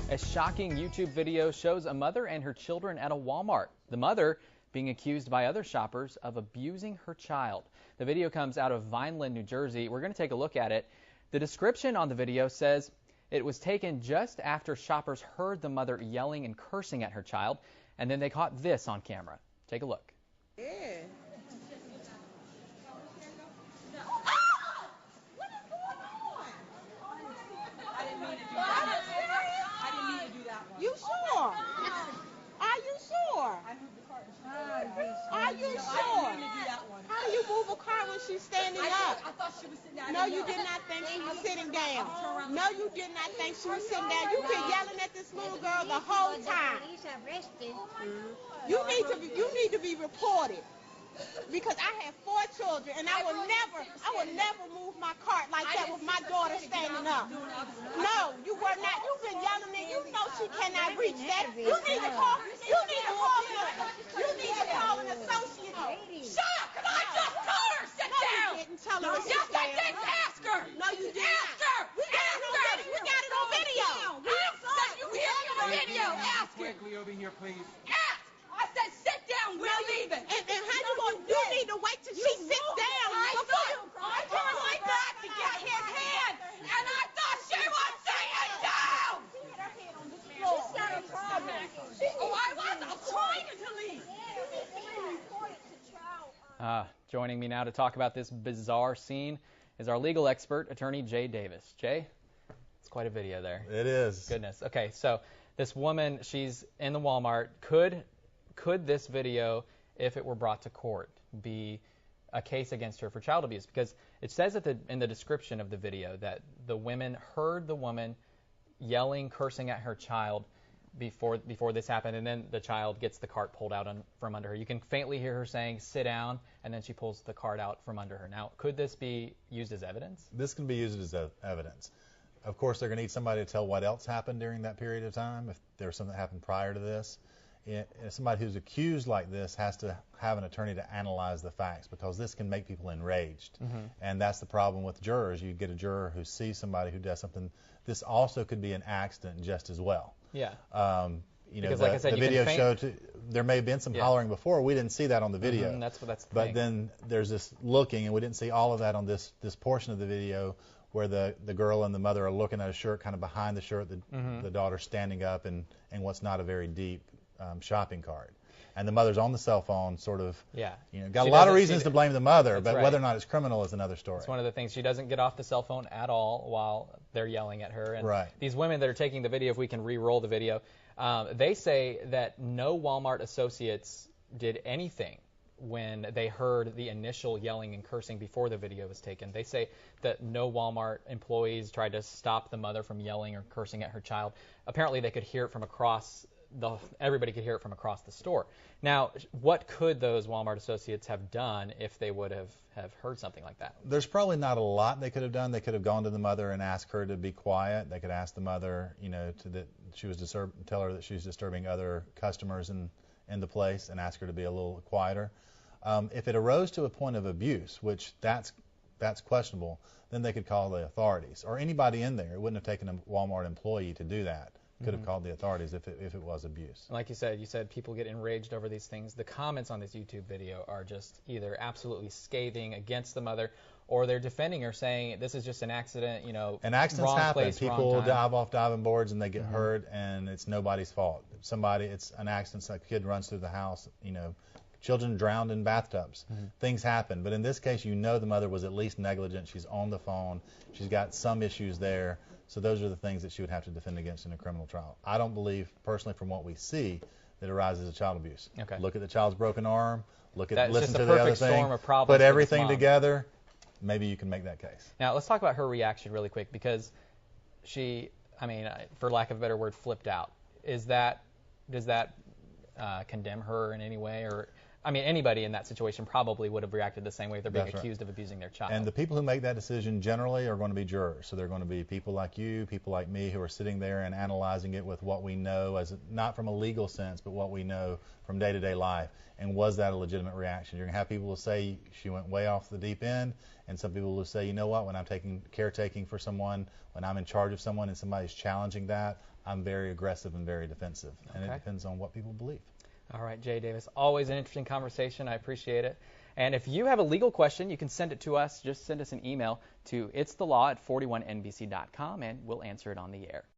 A shocking YouTube video shows a mother and her children at a Walmart. The mother being accused by other shoppers of abusing her child. The video comes out of Vineland, New Jersey. We're going to take a look at it. The description on the video says it was taken just after shoppers heard the mother yelling and cursing at her child, and then they caught this on camera. Take a look. Yeah. You sure? Are you sure? Are you sure? How do you move a car when she's standing up? I thought she was sitting down. No, you did not think she was sitting down. No, you did not think she was sitting down. You've been yelling at this little girl the whole time. You need to be reported. Because I have 4 children, and I will never move my cart like that with my daughter standing up. No, you were not. You've been yelling and you know she cannot reach that. You need to call an associate. Shut up, because I just told her sit down. You didn't tell her to sit Yes, I down. did. Ask her. No, you didn't. Ask her. We got it on video. You hear me on the video. Ask her. Quickly over here, please. Ask. I said sit down. We're leaving. And how you going to, you need to wait till she sits down. I turned my back to get his hand, and I thought she was sitting down. She's got a problem. Oh, I was. I'm trying to leave. Joining me now to talk about this bizarre scene is our legal expert, attorney Jay Davis. Jay, it's quite a video there. It is. Goodness. Okay, so this woman, she's in the Walmart. Could this video, if it were brought to court, be a case against her for child abuse? Because it says in the description of the video that the women heard the woman yelling, cursing at her child before this happened, and then the child gets the cart pulled out from under her. You can faintly hear her saying, sit down, and then she pulls the cart out from under her. Now, could this be used as evidence? This can be used as evidence. Of course, they're going to need somebody to tell what else happened during that period of time, if there was something that happened prior to this. Somebody who's accused like this has to have an attorney to analyze the facts, because this can make people enraged. And that's the problem with jurors. You get a juror who sees somebody who does something. This also could be an accident just as well. Yeah. Because like I said, the video showed there may have been some hollering before. We didn't see that on the video. That's the But thing. then there's this looking, and we didn't see all of that on this portion of the video where the girl and the mother are looking at a shirt kind of behind the shirt, the daughter standing up in what's not a very deep shopping cart. And the mother's on the cell phone, sort of, got a lot of reasons to blame the mother, but whether or not it's criminal is another story. It's one of the things. She doesn't get off the cell phone at all while they're yelling at her. And right. These women that are taking the video, if we can re-roll the video, they say that no Walmart associates did anything when they heard the initial yelling and cursing before the video was taken. They say that no Walmart employees tried to stop the mother from yelling or cursing at her child. Apparently they could hear it from across everybody could hear it from across the store. Now, what could those Walmart associates have done if they would have heard something like that? There's probably not a lot they could have done. They could have gone to the mother and asked her to be quiet. They could ask the mother, tell her that she was disturbing other customers in the place and ask her to be a little quieter. If it arose to a point of abuse, which that's questionable, then they could call the authorities or anybody in there. It wouldn't have taken a Walmart employee to do that. Could have called the authorities if it was abuse. Like you said people get enraged over these things. The comments on this YouTube video are just either absolutely scathing against the mother, or they're defending her, saying this is just an accident. And accidents wrong happen. place, People wrong time. dive off diving boards and they get hurt, and it's nobody's fault. It's an accident. A kid runs through the house. Children drowned in bathtubs. Things happen. But in this case, the mother was at least negligent. She's on the phone. She's got some issues there. So those are the things that she would have to defend against in a criminal trial. I don't believe, personally, from what we see, that it arises as child abuse. Okay. Look at the child's broken arm. Listen just to a the other perfect thing. storm of problems Put for this everything mom. together. Maybe you can make that case. Now, let's talk about her reaction really quick, because she, for lack of a better word, flipped out. Does that condemn her in any way, or I mean, anybody in that situation probably would have reacted the same way if they're being That's right. accused of abusing their child. And the people who make that decision generally are going to be jurors. So they're going to be people like you, people like me, who are sitting there and analyzing it with what we know, as not from a legal sense, but what we know from day-to-day life. And was that a legitimate reaction? You're going to have people who say she went way off the deep end, and some people who say, you know what, when I'm caretaking for someone, when I'm in charge of someone and somebody's challenging that, I'm very aggressive and very defensive. And it depends on what people believe. All right, Jay Davis, always an interesting conversation. I appreciate it. And if you have a legal question, you can send it to us. Just send us an email to itsthelaw@41nbc.com, and we'll answer it on the air.